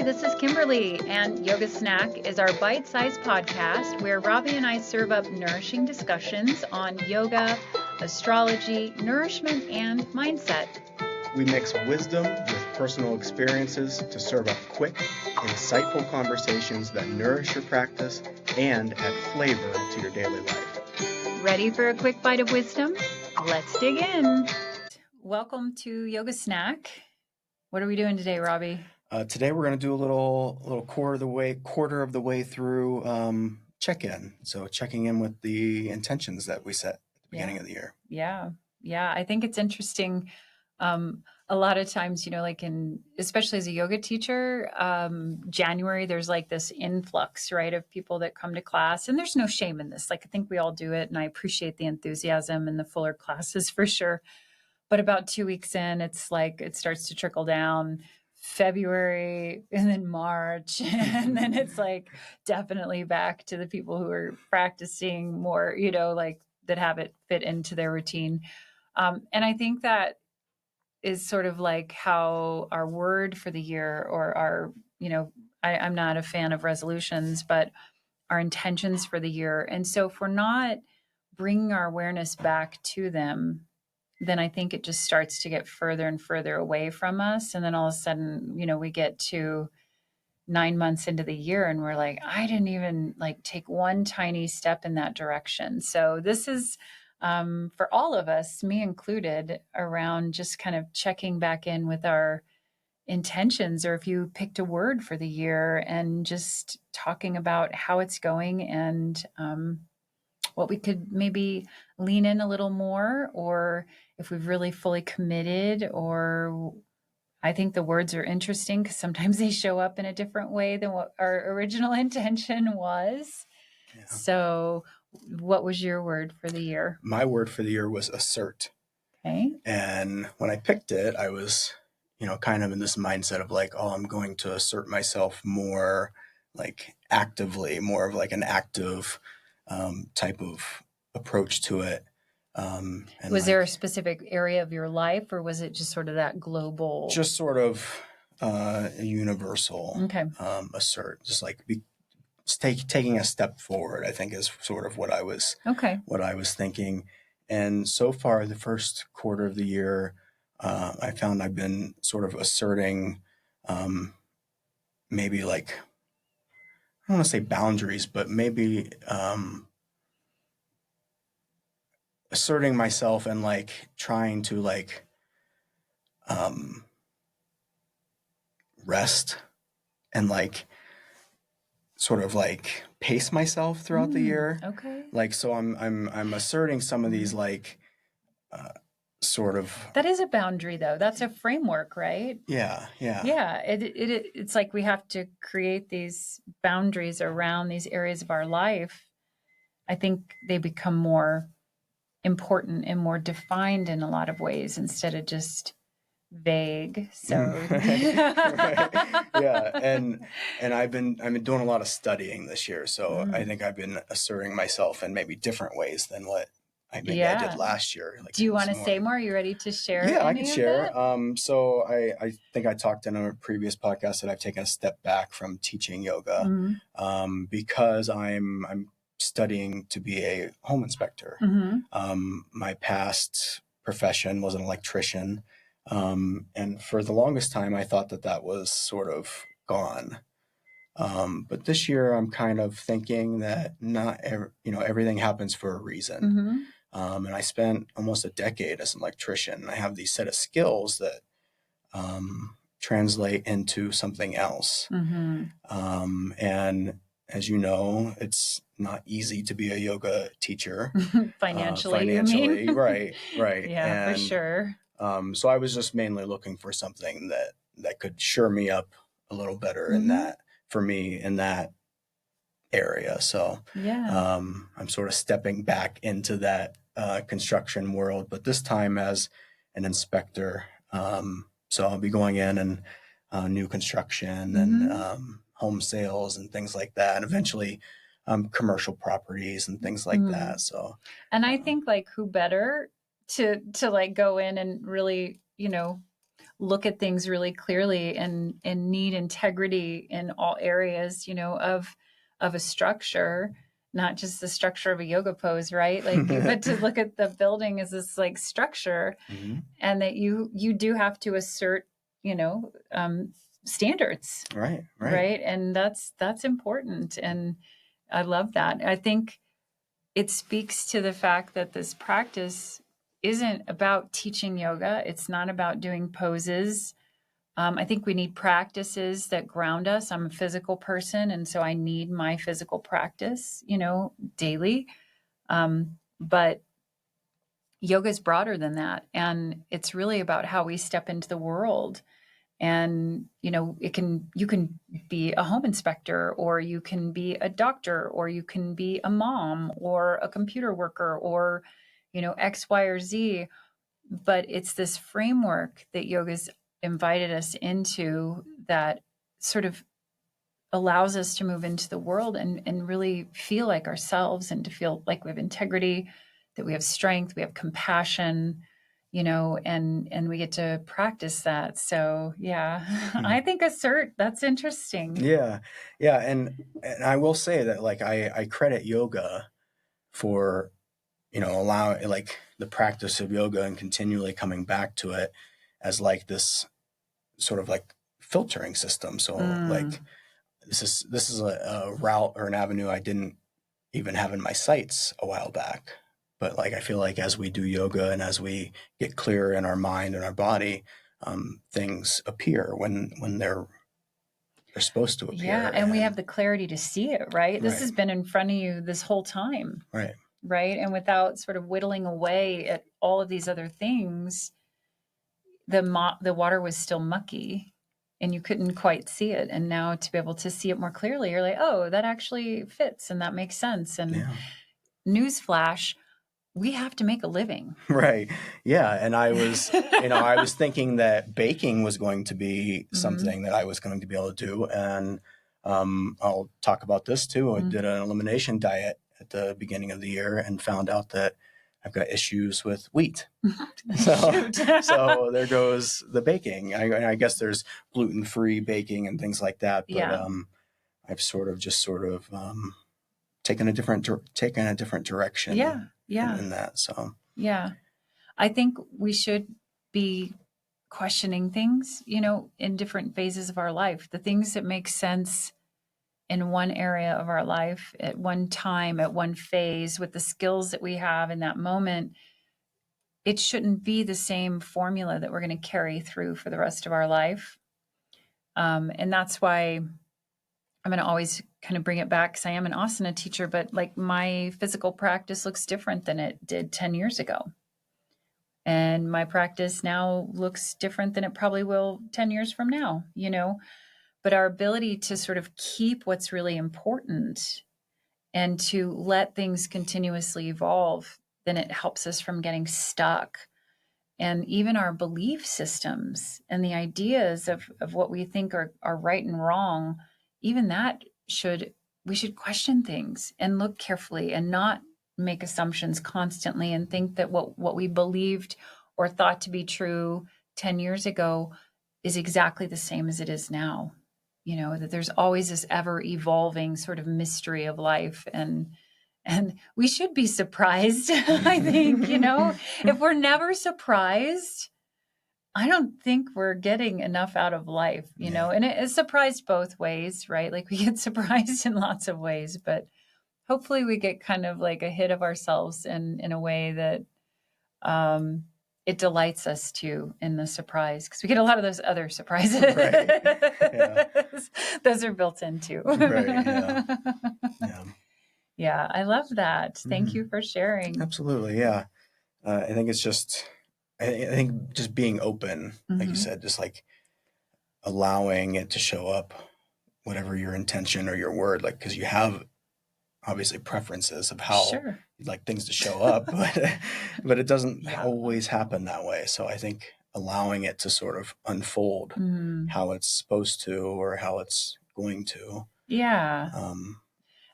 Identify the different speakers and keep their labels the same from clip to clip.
Speaker 1: this is Kimberlea, and Yoga Snack is our bite-sized podcast where Robbie and I serve up nourishing discussions on yoga, astrology, nourishment, and mindset.
Speaker 2: We mix wisdom with personal experiences to serve up quick, insightful conversations that nourish your practice and add flavor to your daily life.
Speaker 1: Ready for a quick bite of wisdom? Let's dig in. Welcome to Yoga Snack. What are we doing today, Robbie?
Speaker 2: Today we're going to do a little quarter of the way through check-in. So checking in with the intentions that we set at the beginning of the year.
Speaker 1: Yeah. I think it's interesting. A lot of times, especially as a yoga teacher, January, there's like this influx, right, of people that come to class, and there's no shame in this. Like, I think we all do it, and I appreciate the enthusiasm and the fuller classes for sure. But about 2 weeks in, it's like it starts to trickle down. February and then March, and then it's like definitely back to the people who are practicing more, like that have it fit into their routine. And I think that is sort of like how our word for the year, or our, I'm not a fan of resolutions, but our intentions for the year. And so if we're not bringing our awareness back to them, then I think it just starts to get further and further away from us. And then all of a sudden, we get to 9 months into the year and we're like, I didn't even take one tiny step in that direction. So this is for all of us, me included, around just kind of checking back in with our intentions, or if you picked a word for the year, and just talking about how it's going and what we could maybe lean in a little more, or if we've really fully committed. Or I think the words are interesting because sometimes they show up in a different way than what our original intention was. Yeah. So what was your word for the year?
Speaker 2: My word for the year was assert.
Speaker 1: Okay.
Speaker 2: And when I picked it, I was, kind of in this mindset of like, I'm going to assert myself more actively, more of an active type of approach to it.
Speaker 1: And was there a specific area of your life, or was it just sort of that global?
Speaker 2: Just sort of a universal assert, just taking a step forward, I think, is sort of what I was thinking. And so far, the first quarter of the year, I found I've been sort of asserting maybe I don't want to say boundaries, but maybe asserting myself and trying to rest and sort of pace myself throughout the year.
Speaker 1: Okay.
Speaker 2: So I'm asserting some of these sort of.
Speaker 1: That is a boundary, though. That's a framework, right?
Speaker 2: Yeah.
Speaker 1: Yeah. It's like we have to create these boundaries around these areas of our life. I think they become more important and more defined in a lot of ways instead of just vague. So
Speaker 2: right. Yeah. And I've been doing a lot of studying this year. So I think I've been asserting myself in maybe different ways than what I did last year.
Speaker 1: Do you want to say more? Are you ready to share?
Speaker 2: Yeah, I can share. So I think I talked in a previous podcast that I've taken a step back from teaching yoga because I'm studying to be a home inspector. My past profession was an electrician. And for the longest time, I thought that was sort of gone. But this year I'm kind of thinking that not everything happens for a reason. And I spent almost a decade as an electrician. I have these set of skills that translate into something else. And as you know, it's not easy to be a yoga teacher.
Speaker 1: Financially, you mean?
Speaker 2: Right.
Speaker 1: Yeah, and, for sure.
Speaker 2: So I was just mainly looking for something that could shore me up a little better in that, for me, in that area. So I'm sort of stepping back into that construction world, but this time as an inspector. So I'll be going in and new construction and home sales and things like that, and eventually commercial properties and things like that. So,
Speaker 1: and I think who better to go in and really, look at things really clearly and need integrity in all areas, of a structure, not just the structure of a yoga pose, right? Like, but to look at the building as this like structure, and that you do have to assert, standards, right? And that's important, and I love that. I think it speaks to the fact that this practice isn't about teaching yoga. It's not about doing poses. I think we need practices that ground us. I'm a physical person, and so I need my physical practice, daily. But yoga is broader than that. And it's really about how we step into the world. And, you can be a home inspector, or you can be a doctor, or you can be a mom, or a computer worker, or, X, Y, or Z. But it's this framework that yoga's invited us into that sort of allows us to move into the world and really feel like ourselves, and to feel like we have integrity, that we have strength, we have compassion, and we get to practice that. So yeah, I think assert, that's interesting.
Speaker 2: Yeah. And I will say that like, I credit yoga for, allowing like the practice of yoga and continually coming back to it as like this sort of like filtering system. So like, this is a route or an avenue I didn't even have in my sights a while back. But like, I feel like as we do yoga and as we get clearer in our mind and our body, things appear when they're supposed to appear.
Speaker 1: Yeah, and we have the clarity to see it, right? This has been in front of you this whole time. Right. And without sort of whittling away at all of these other things, the water was still mucky and you couldn't quite see it. And now to be able to see it more clearly, you're like, oh, that actually fits and that makes sense. And newsflash, we have to make a living.
Speaker 2: Right. Yeah. And I was, I was thinking that baking was going to be something that I was going to be able to do. And I'll talk about this too. I did an elimination diet at the beginning of the year and found out that I've got issues with wheat. So there goes the baking. I guess there's gluten-free baking and things like that. But I've sort of taken a different direction. In that. So
Speaker 1: yeah, I think we should be questioning things, in different phases of our life. The things that make sense in one area of our life at one time, at one phase, with the skills that we have in that moment, it shouldn't be the same formula that we're going to carry through for the rest of our life. And that's why I'm going to always kind of bring it back, because I am an asana teacher, but like my physical practice looks different than it did 10 years ago. And my practice now looks different than it probably will 10 years from now, But our ability to sort of keep what's really important and to let things continuously evolve, then it helps us from getting stuck. And even our belief systems and the ideas of what we think are right and wrong, even that we should question things and look carefully and not make assumptions constantly and think that what we believed or thought to be true 10 years ago is exactly the same as it is now. That there's always this ever evolving sort of mystery of life, and we should be surprised. I think, if we're never surprised, I don't think we're getting enough out of life, and it's surprised both ways, right? Like we get surprised in lots of ways, but hopefully we get kind of like a hit of ourselves in a way that it delights us too in the surprise, because we get a lot of those other surprises. Those are built in too. Yeah, I love that. Thank you for sharing.
Speaker 2: Absolutely. Yeah. I think it's just, I think just being open, like you said, just like allowing it to show up, whatever your intention or your word, like, because you have obviously preferences of how you'd like things to show up, but it doesn't always happen that way. So I think allowing it to sort of unfold how it's supposed to or how it's going to.
Speaker 1: Yeah.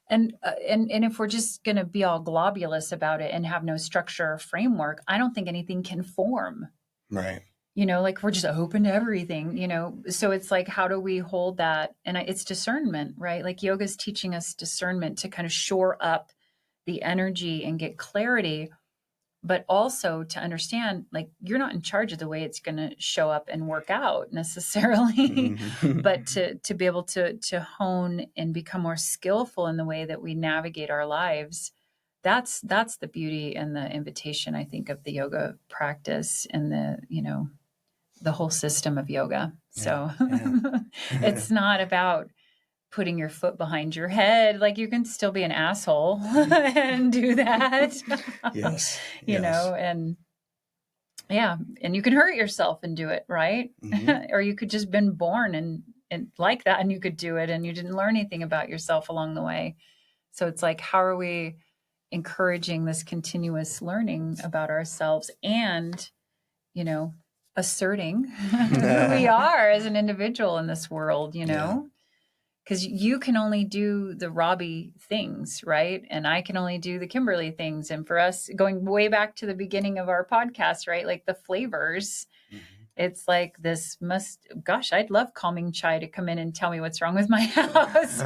Speaker 1: And if we're just going to be all globulous about it and have no structure or framework, I don't think anything can form.
Speaker 2: Right.
Speaker 1: like we're just open to everything, so it's like, how do we hold that? And it's discernment, right? Like yoga's teaching us discernment to kind of shore up the energy and get clarity, but also to understand, like, you're not in charge of the way it's going to show up and work out necessarily, but to be able to hone and become more skillful in the way that we navigate our lives. That's the beauty and the invitation, I think, of the yoga practice and the whole system of yoga. So it's not about putting your foot behind your head. Like, you can still be an asshole and do that.
Speaker 2: Yes.
Speaker 1: And and you can hurt yourself and do it, right? Or you could just been born and like that, and you could do it, and you didn't learn anything about yourself along the way. So it's like, how are we encouraging this continuous learning about ourselves and, asserting who we are as an individual in this world, because you can only do the Robbie things, right? And I can only do the Kimberlea things. And for us, going way back to the beginning of our podcast, right? Like the flavors, it's like gosh, I'd love calming chai to come in and tell me what's wrong with my house.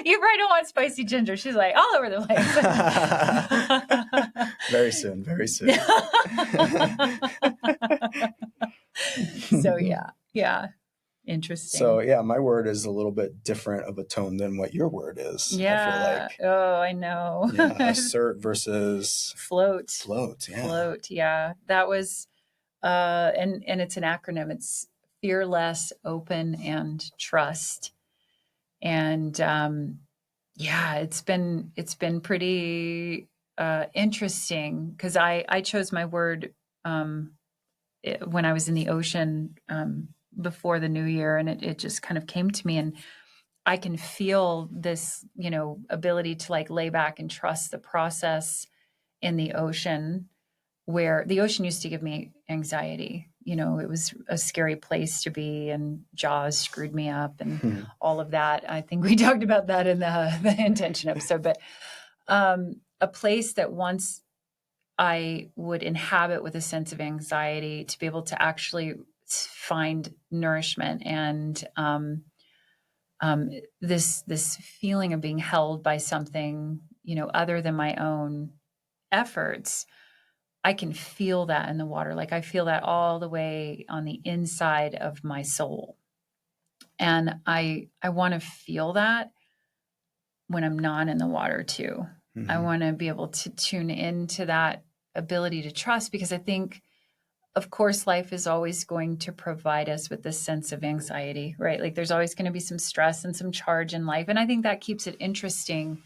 Speaker 1: You probably don't want spicy ginger. She's like all over the
Speaker 2: place. Very soon.
Speaker 1: So yeah. Interesting.
Speaker 2: So yeah, my word is a little bit different of a tone than what your word is.
Speaker 1: Yeah.
Speaker 2: I feel like.
Speaker 1: Oh, I know.
Speaker 2: Assert versus
Speaker 1: float.
Speaker 2: Yeah.
Speaker 1: Float. Yeah. That was, and it's an acronym. It's fear less, open, and trust. And it's been pretty interesting, because I chose my word when I was in the ocean before the new year, and it just kind of came to me, and I can feel this, ability to like lay back and trust the process in the ocean, where the ocean used to give me anxiety. It was a scary place to be, and Jaws screwed me up and all of that. I think we talked about that in the intention episode, but a place that once I would inhabit with a sense of anxiety, to be able to actually find nourishment and this feeling of being held by something, other than my own efforts. I can feel that in the water. Like, I feel that all the way on the inside of my soul. And I want to feel that when I'm not in the water too. I want to be able to tune into that ability to trust, because I think, of course, life is always going to provide us with this sense of anxiety, right? Like, there's always going to be some stress and some charge in life. And I think that keeps it interesting.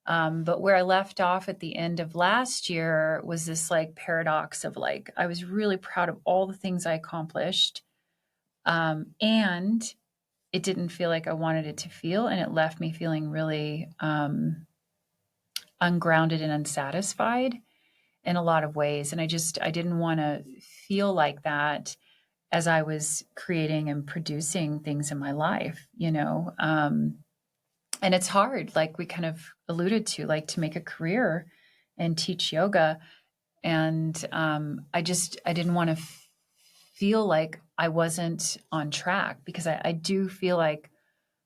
Speaker 1: But where I left off at the end of last year was this like paradox of like, I was really proud of all the things I accomplished. And it didn't feel like I wanted it to feel. And it left me feeling really ungrounded and unsatisfied in a lot of ways. And I didn't want to feel like that as I was creating and producing things in my life, and it's hard, like we kind of alluded to, like to make a career and teach yoga. And I didn't want to feel like I wasn't on track, because I do feel like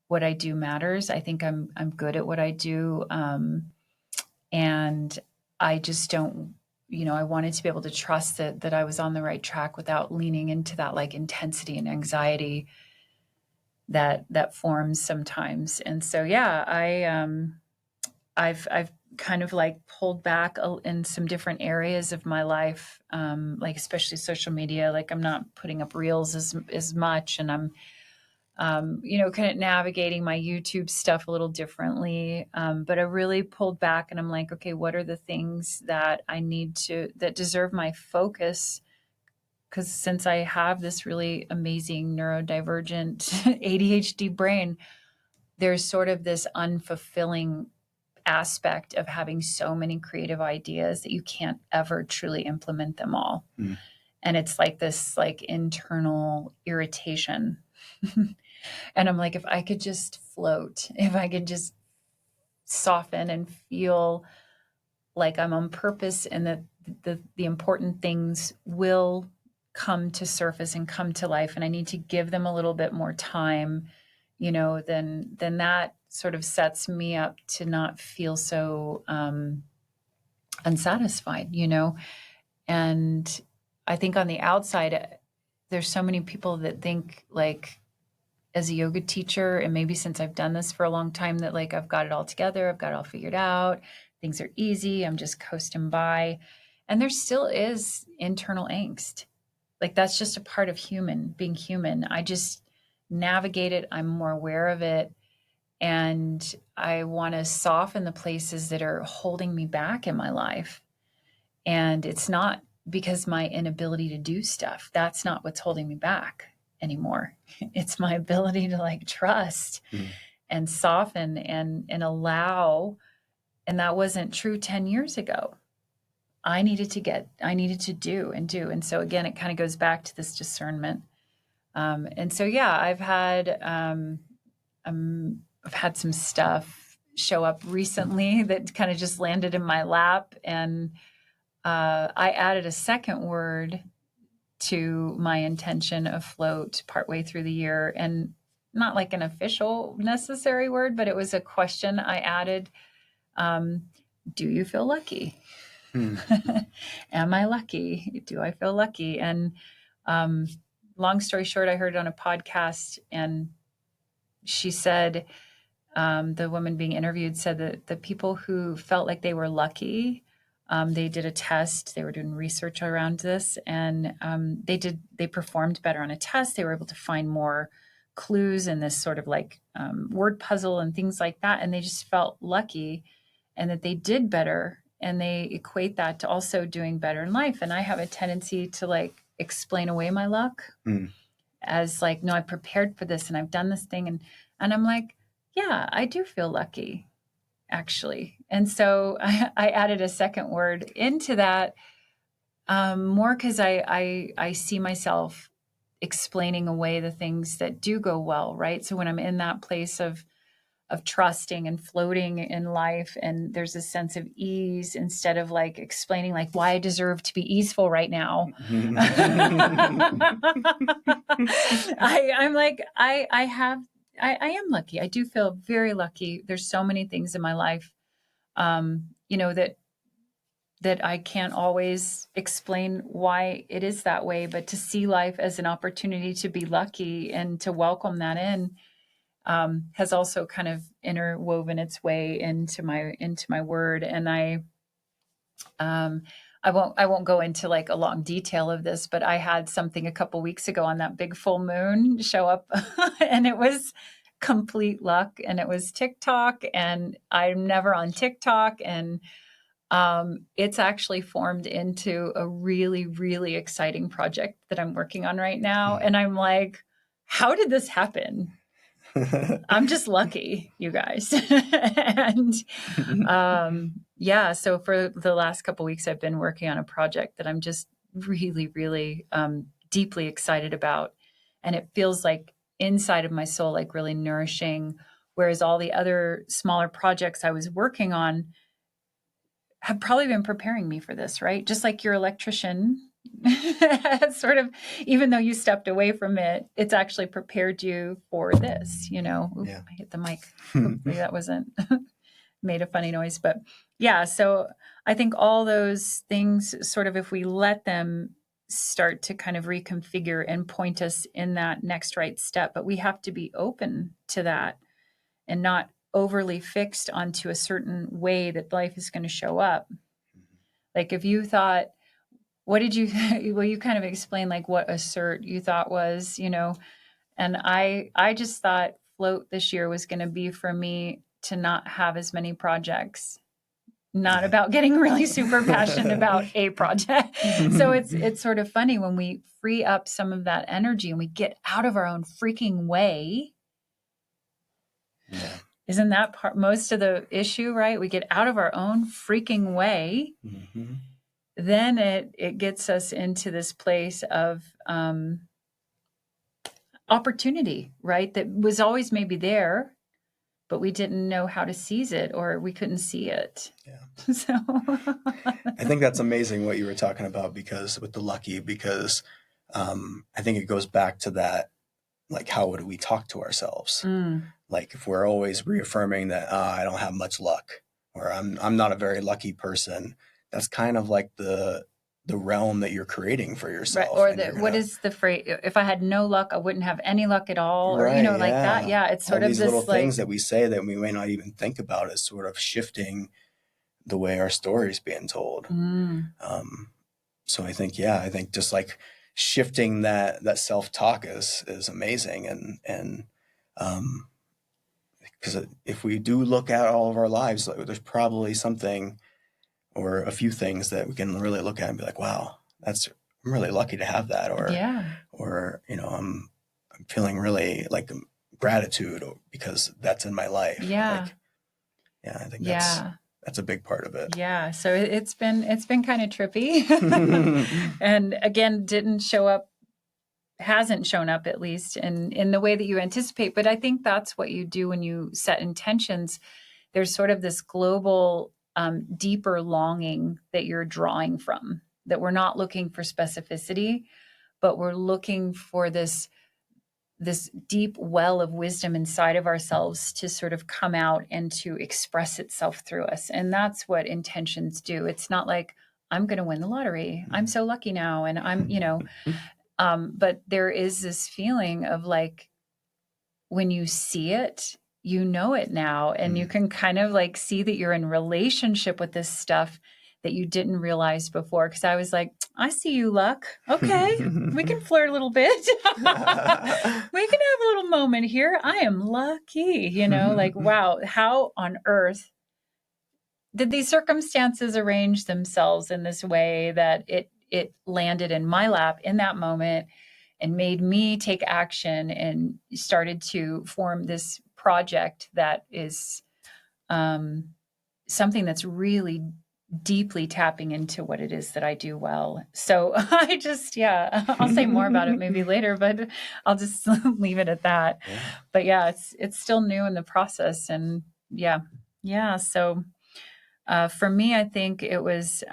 Speaker 1: what I do matters. I think I'm good at what I do. And I just don't, I wanted to be able to trust that I was on the right track without leaning into that like intensity and anxiety that forms sometimes. And so, I've kind of like pulled back in some different areas of my life, like especially social media. Like, I'm not putting up reels as much, and I'm, kind of navigating my YouTube stuff a little differently. But I really pulled back, and I'm like, okay, what are the things that that deserve my focus? Because since I have this really amazing neurodivergent ADHD brain, there's sort of this unfulfilling aspect of having so many creative ideas that you can't ever truly implement them all. And it's like this like internal irritation. And I'm like, if I could just float, if I could just soften and feel like I'm on purpose, and the important things will come to surface and come to life, and I need to give them a little bit more time, then that sort of sets me up to not feel so unsatisfied, And I think on the outside, there's so many people that think like, as a yoga teacher, and maybe since I've done this for a long time, that like I've got it all together, I've got it all figured out, things are easy, I'm just coasting by. And there still is internal angst. Like that's just a part of being human. I just navigate it, I'm more aware of it, and I want to soften the places that are holding me back in my life. And it's not because my inability to do stuff. That's not what's holding me back anymore. It's my ability to like trust and soften and allow. And that wasn't true 10 years ago. I needed to do. And so again, it kind of goes back to this discernment. And so, yeah, I've had some stuff show up recently that kind of just landed in my lap. And I added a second word to my intention afloat partway through the year, and not like an official necessary word, but it was a question I added. Do you feel lucky? Am I lucky? Do I feel lucky? And long story short, I heard it on a podcast, and she said, the woman being interviewed said that the people who felt like they were lucky, they did a test. They were doing research around this, and they performed better on a test. They were able to find more clues in this sort of like word puzzle and things like that. And they just felt lucky, and that they did better. And they equate that to also doing better in life. And I have a tendency to like explain away my luck as like, no, I prepared for this and I've done this thing. And I'm like, yeah, I do feel lucky, actually. And so I added a second word into that, more because I see myself explaining away the things that do go well, right? So when I'm in that place of trusting and floating in life, and there's a sense of ease, instead of like explaining like why I deserve to be easeful right now. I'm like, I am lucky. I do feel very lucky. There's so many things in my life, that I can't always explain why it is that way, but to see life as an opportunity to be lucky and to welcome that in, has also kind of interwoven its way into my word. And I won't go into like a long detail of this, but I had something a couple weeks ago on that big full moon show up and it was complete luck, and it was TikTok, and I'm never on TikTok, and it's actually formed into a really, really exciting project that I'm working on right now. And I'm like, how did this happen? I'm just lucky, you guys. And so for the last couple of weeks, I've been working on a project that I'm just really, really deeply excited about. And it feels like inside of my soul, like really nourishing. Whereas all the other smaller projects I was working on have probably been preparing me for this, right? Just like your electrician sort of, even though you stepped away from it, it's actually prepared you for this, Oop,
Speaker 2: Yeah.
Speaker 1: I hit the mic. Hopefully that wasn't made a funny noise, but yeah. So I think all those things sort of, if we let them start to kind of reconfigure and point us in that next right step, but we have to be open to that and not overly fixed onto a certain way that life is going to show up. Like if you thought, what did you, well, you kind of explained like what assert you thought was, and I just thought float this year was going to be for me to not have as many projects, not about getting really super passionate about a project. So it's sort of funny when we free up some of that energy and we get out of our own freaking way.
Speaker 2: Yeah.
Speaker 1: Isn't that most of the issue, right? We get out of our own freaking way.
Speaker 2: Mm-hmm.
Speaker 1: Then it gets us into this place of opportunity, right? That was always maybe there, but we didn't know how to seize it, or we couldn't see it.
Speaker 2: Yeah.
Speaker 1: So
Speaker 2: I think that's amazing what you were talking about, because with the lucky, because I think it goes back to that, like, how would we talk to ourselves? Like, if we're always reaffirming that I don't have much luck, or I'm not a very lucky person, that's kind of like the realm that you're creating for yourself.
Speaker 1: Right. Or what is the phrase? If I had no luck, I wouldn't have any luck at all. Or,
Speaker 2: right,
Speaker 1: like that. Yeah. It's sort
Speaker 2: all
Speaker 1: of
Speaker 2: these
Speaker 1: this
Speaker 2: little
Speaker 1: like
Speaker 2: things that we say that we may not even think about is sort of shifting the way our story is being told. So I think just like shifting that self-talk is amazing. And because if we do look at all of our lives, like, there's probably something or a few things that we can really look at and be like, wow, I'm really lucky to have that. Or, I'm feeling really like gratitude because that's in my life.
Speaker 1: Yeah.
Speaker 2: I think that's a big part of it.
Speaker 1: Yeah. So it's been kind of trippy. And again, hasn't shown up, at least in the way that you anticipate. But I think that's what you do when you set intentions. There's sort of this global, deeper longing that you're drawing from, that we're not looking for specificity, but we're looking for this deep well of wisdom inside of ourselves to sort of come out and to express itself through us. And that's what intentions do. It's not like, I'm going to win the lottery. I'm so lucky now. And I'm, but there is this feeling of like, when you see it, you know it now, and you can kind of like see that you're in relationship with this stuff that you didn't realize before. Because I was like, I see you, luck. Okay, we can flirt a little bit. We can have a little moment here. I am lucky, like, wow, how on earth did these circumstances arrange themselves in this way that it landed in my lap in that moment and made me take action and started to form this project that is something that's really deeply tapping into what it is that I do well. So I just, I'll say more about it maybe later, but I'll just leave it at that.
Speaker 2: Yeah.
Speaker 1: But it's still new in the process. And so for me, I think it was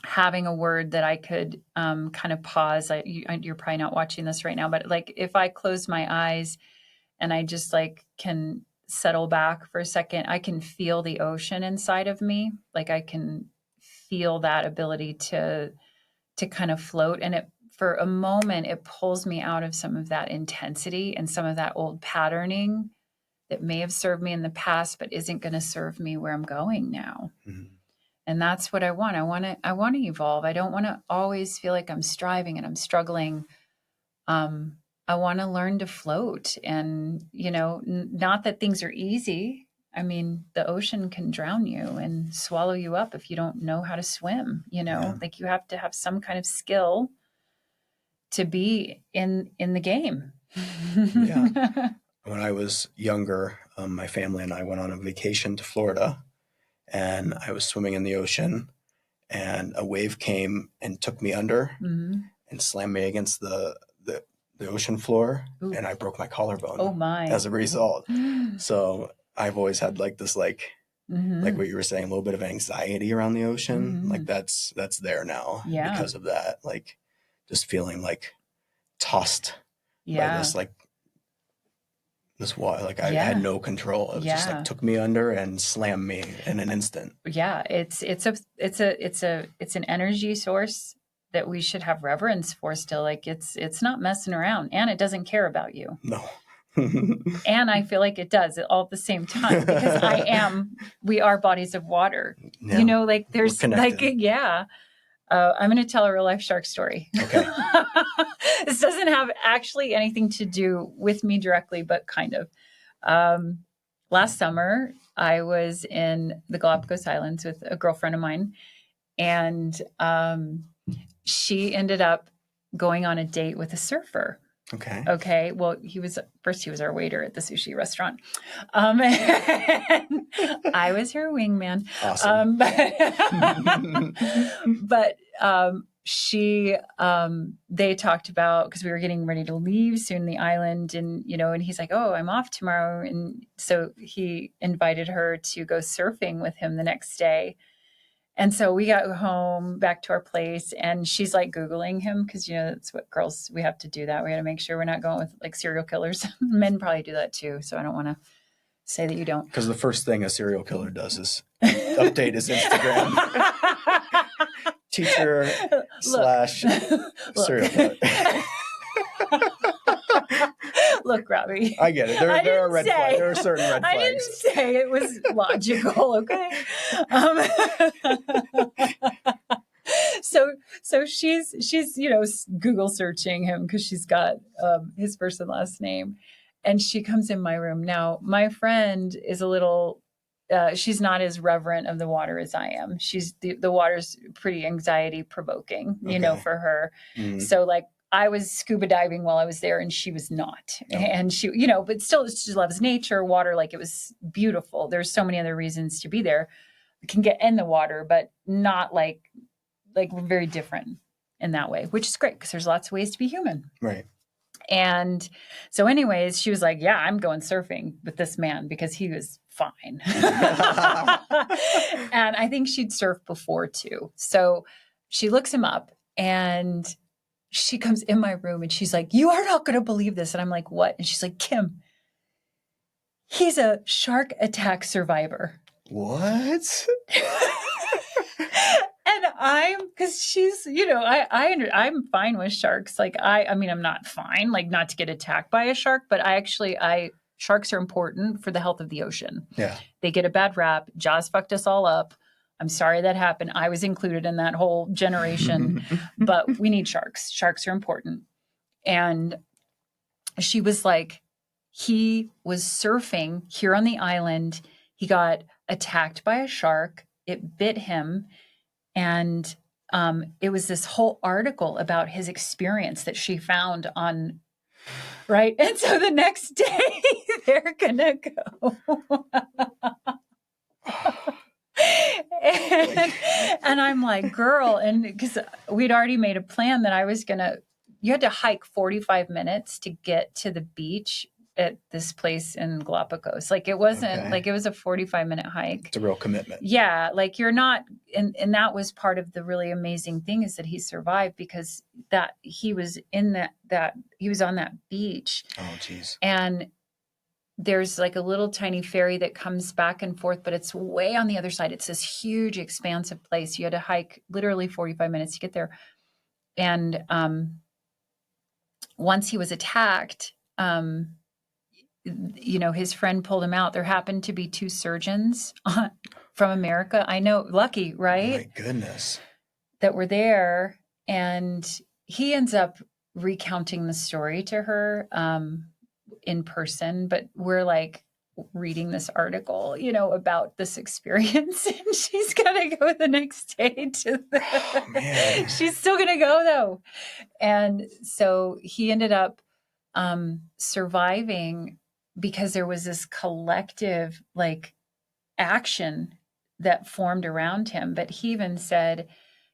Speaker 1: having a word that I could kind of pause. You're probably not watching this right now, but like if I close my eyes and I just like can settle back for a second, I can feel the ocean inside of me. Like I can feel that ability to kind of float. And for a moment, it pulls me out of some of that intensity and some of that old patterning that may have served me in the past, but isn't going to serve me where I'm going now. Mm-hmm. And that's what I want. I want to evolve. I don't want to always feel like I'm striving and I'm struggling. I want to learn to float, and, not that things are easy. I mean, the ocean can drown you and swallow you up if you don't know how to swim, like you have to have some kind of skill to be in the game.
Speaker 2: Yeah. When I was younger, my family and I went on a vacation to Florida, and I was swimming in the ocean, and a wave came and took me under and slammed me against the ocean floor. Ooh. And I broke my collarbone.
Speaker 1: Oh my.
Speaker 2: As a result. So I've always had like this, like what you were saying, a little bit of anxiety around the ocean. Like that's there now because of that. Like just feeling like tossed by this, like this water. Like I had no control. It was just like took me under and slammed me in an instant.
Speaker 1: Yeah. It's an energy source that we should have reverence for still. Like it's not messing around, and it doesn't care about you.
Speaker 2: No.
Speaker 1: And I feel like it does it all at the same time, because we are bodies of water. Yeah. Like there's like, I'm going to tell a real life shark story.
Speaker 2: Okay.
Speaker 1: This doesn't have actually anything to do with me directly, but kind of. Last summer, I was in the Galapagos Islands with a girlfriend of mine, and she ended up going on a date with a surfer. Okay. Well, he was our waiter at the sushi restaurant. And I was her wingman.
Speaker 2: Awesome.
Speaker 1: But they talked about, because we were getting ready to leave soon the island, and and he's like, oh, I'm off tomorrow, and so he invited her to go surfing with him the next day. And so we got home back to our place, and she's like Googling him, because that's what girls, we have to do that. We got to make sure we're not going with like serial killers. Men probably do that too, so I don't want to say that you don't.
Speaker 2: Because the first thing a serial killer does is update his Instagram. Teacher / serial killer.
Speaker 1: Look, Robbie.
Speaker 2: I get it. There are red flags. There are certain red flags.
Speaker 1: I didn't say it was logical, okay? So she's Google searching him because she's got his first and last name, and she comes in my room. Now, my friend is a little. She's not as reverent of the water as I am. She's the water's pretty anxiety provoking, for her. Mm-hmm. So like I was scuba diving while I was there, and she was not. Oh. And she, but still she loves nature, water. Like it was beautiful. There's so many other reasons to be there. We can get in the water, but not like we're very different in that way, which is great because there's lots of ways to be human.
Speaker 2: Right.
Speaker 1: And so anyways, she was like, yeah, I'm going surfing with this man because he was fine. And I think she'd surfed before too. So she looks him up, and she comes in my room, and she's like, you are not going to believe this. And I'm like, what? And she's like, Kim, he's a shark attack survivor.
Speaker 2: What?
Speaker 1: And because she's, I'm fine with sharks. Like I mean, I'm not fine, like not to get attacked by a shark, but sharks are important for the health of the ocean.
Speaker 2: Yeah.
Speaker 1: They get a bad rap. Jaws fucked us all up. I'm sorry that happened. I was included in that whole generation, but we need sharks. Sharks are important. And she was like, he was surfing here on the island. He got attacked by a shark. It bit him. And it was this whole article about his experience that she found on, right? And so the next day they're going to go. And I'm like, girl, and because we'd already made a plan that I was you had to hike 45 minutes to get to the beach at this place in Galapagos. Like it wasn't like it was a 45-minute hike.
Speaker 2: It's a real commitment.
Speaker 1: Yeah. Like you're not, and that was part of the really amazing thing is that he survived because that he was in that he was on that beach.
Speaker 2: Oh, geez.
Speaker 1: And there's like a little tiny ferry that comes back and forth, but it's way on the other side. It's this huge, expansive place. You had to hike literally 45 minutes to get there. And once he was attacked, his friend pulled him out. There happened to be 2 surgeons from America. I know, lucky, right?
Speaker 2: Oh my goodness.
Speaker 1: That were there. And he ends up recounting the story to her in person, but we're like reading this article, about this experience, and she's gonna go the next day
Speaker 2: oh, man.
Speaker 1: She's still gonna go though. And so he ended up surviving because there was this collective like action that formed around him. But he even said,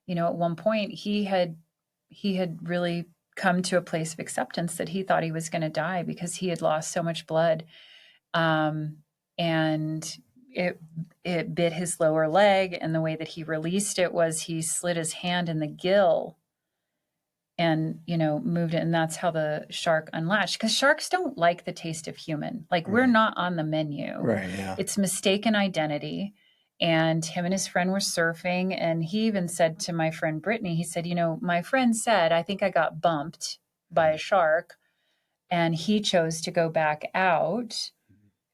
Speaker 1: at one point he had really come to a place of acceptance that he thought he was going to die because he had lost so much blood. And it bit his lower leg. And the way that he released it was he slid his hand in the gill and, moved it. And that's how the shark unlatched. Because sharks don't like the taste of human. Like we're not on the menu.
Speaker 2: Right, yeah.
Speaker 1: It's mistaken identity. And him and his friend were surfing. And he even said to my friend Brittany, he said, my friend said, I think I got bumped by a shark. And he chose to go back out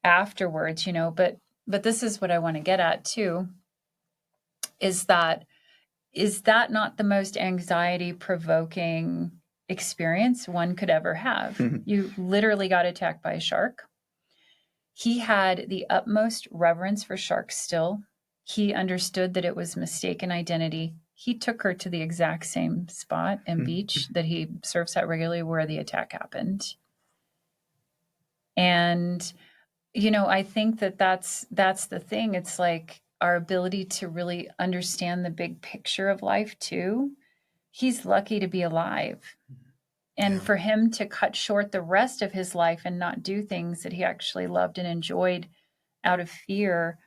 Speaker 1: afterwards, but this is what I want to get at too, is that not the most anxiety provoking experience one could ever have? You literally got attacked by a shark. He had the utmost reverence for sharks still. He understood that it was mistaken identity. He took her to the exact same spot and beach that he surfs at regularly where the attack happened. And, I think that's the thing. It's like our ability to really understand the big picture of life too. he's lucky to be alive. And for him to cut short the rest of his life and not do things that he actually loved and enjoyed out of fear,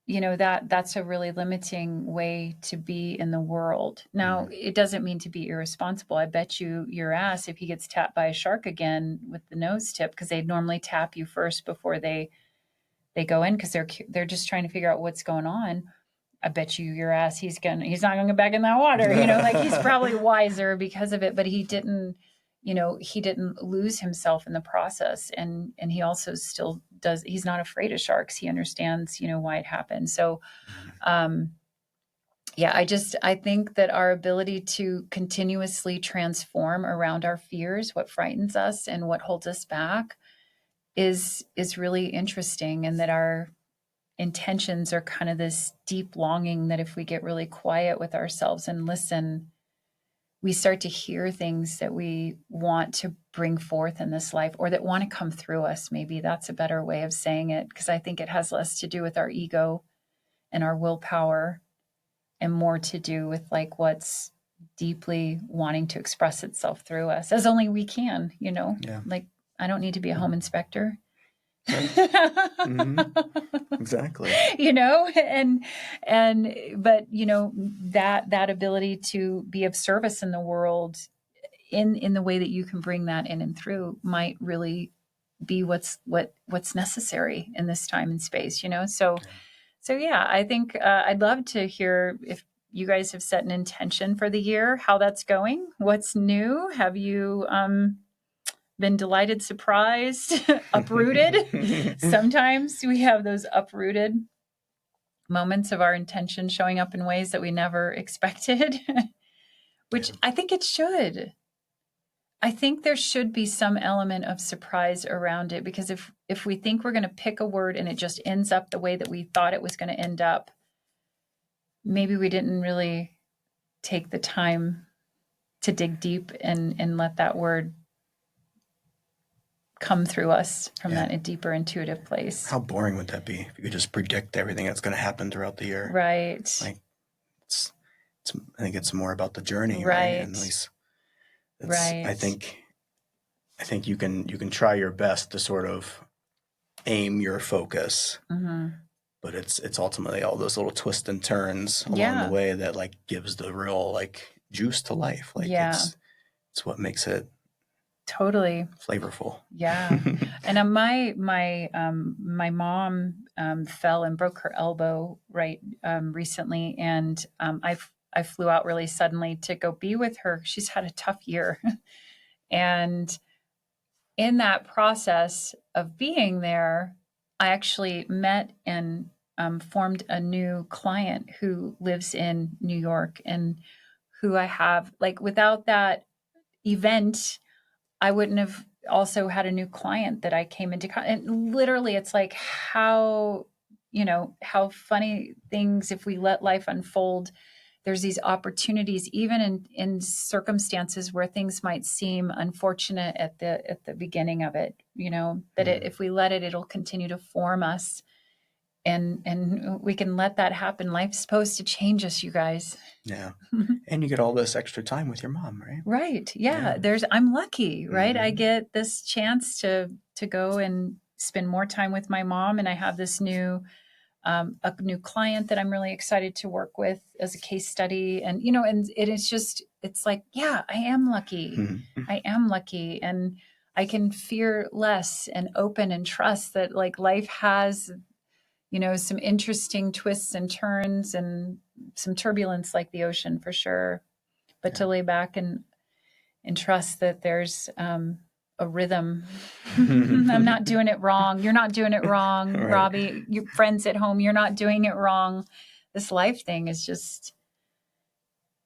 Speaker 1: that's a really limiting way to be in the world. Now, it doesn't mean to be irresponsible. I bet you your ass if he gets tapped by a shark again with the nose tip, because they'd normally tap you first before they go in, because they're just trying to figure out what's going on. I bet you your ass he's not going to go back in that water. Like he's probably wiser because of it, but he didn't lose himself in the process. And he also still does. He's not afraid of sharks. He understands, why it happened. So, I think that our ability to continuously transform around our fears, what frightens us and what holds us back is really interesting. And that our intentions are kind of this deep longing that if we get really quiet with ourselves and listen, we start to hear things that we want to bring forth in this life, or that want to come through us. Maybe that's a better way of saying it, because I think it has less to do with our ego and our willpower and more to do with like what's deeply wanting to express itself through us, as only we can, like I don't need to be a home inspector.
Speaker 2: Right. Exactly.
Speaker 1: But that ability to be of service in the world in the way that you can bring that in and through might really be what's necessary in this time and space, So I think I'd love to hear if you guys have set an intention for the year, how that's going, what's new. Have you been delighted, surprised, uprooted? Sometimes we have those uprooted moments of our intention showing up in ways that we never expected, which I think it should. I think there should be some element of surprise around it, because if we think we're going to pick a word and it just ends up the way that we thought it was going to end up, maybe we didn't really take the time to dig deep and let that word come through us from that a deeper intuitive place.
Speaker 2: How boring would that be if you could just predict everything that's going to happen throughout the year?
Speaker 1: Right.
Speaker 2: Like, I think it's more about the journey, right? And at least, I think you can try your best to sort of aim your focus, but it's ultimately all those little twists and turns along the way that like gives the real like juice to life. Like it's what makes it
Speaker 1: totally flavorful. And my mom fell and broke her elbow recently, and I flew out really suddenly to go be with her. She's had a tough year. And in that process of being there, I actually met and formed a new client who lives in New York, and who I have, like, without that event, I wouldn't have also had a new client that I came into. And literally, it's like how funny things, if we let life unfold, there's these opportunities, even in circumstances where things might seem unfortunate at the beginning of it, if we let it, it'll continue to form us. And we can let that happen. Life's supposed to change us, you guys.
Speaker 2: Yeah. And you get all this extra time with your mom, right?
Speaker 1: Right. Yeah. I'm lucky, right? I get this chance to go and spend more time with my mom. And I have this a new client that I'm really excited to work with as a case study. And, and it's like, I am lucky. I am lucky. And I can fear less and open and trust that like life has some interesting twists and turns and some turbulence like the ocean for sure. But to lay back and trust that there's a rhythm. I'm not doing it wrong. You're not doing it wrong, right. Robbie. Your friends at home, you're not doing it wrong. This life thing is just,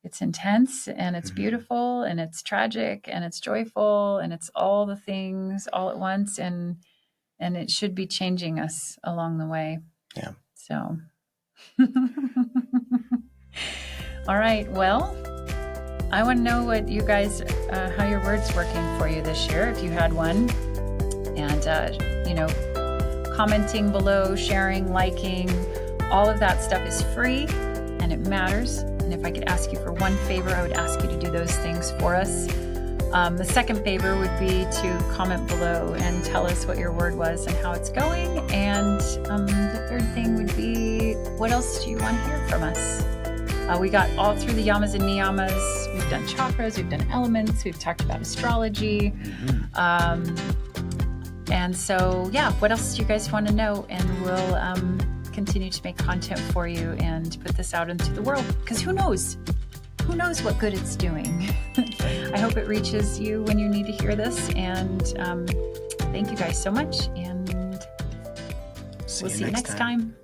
Speaker 1: it's intense and it's beautiful and it's tragic and it's joyful and it's all the things all at once. And it should be changing us along the way.
Speaker 2: Yeah.
Speaker 1: So, all right. Well, I want to know what you guys, how your word's working for you this year, if you had one. And, commenting below, sharing, liking, all of that stuff is free and it matters and And if I could ask you for one favor, I would ask you to do those things for us. The second favor would be to comment below and tell us what your word was and how it's going. And the third thing would be, what else do you want to hear from us? We got all through the yamas and niyamas. We've done chakras, we've done elements, we've talked about astrology. And so, yeah, what else do you guys want to know? And we'll continue to make content for you and put this out into the world. Because who knows? Who knows what good it's doing? I hope it reaches you when you need to hear this. And thank you guys so much. And we'll see you next time.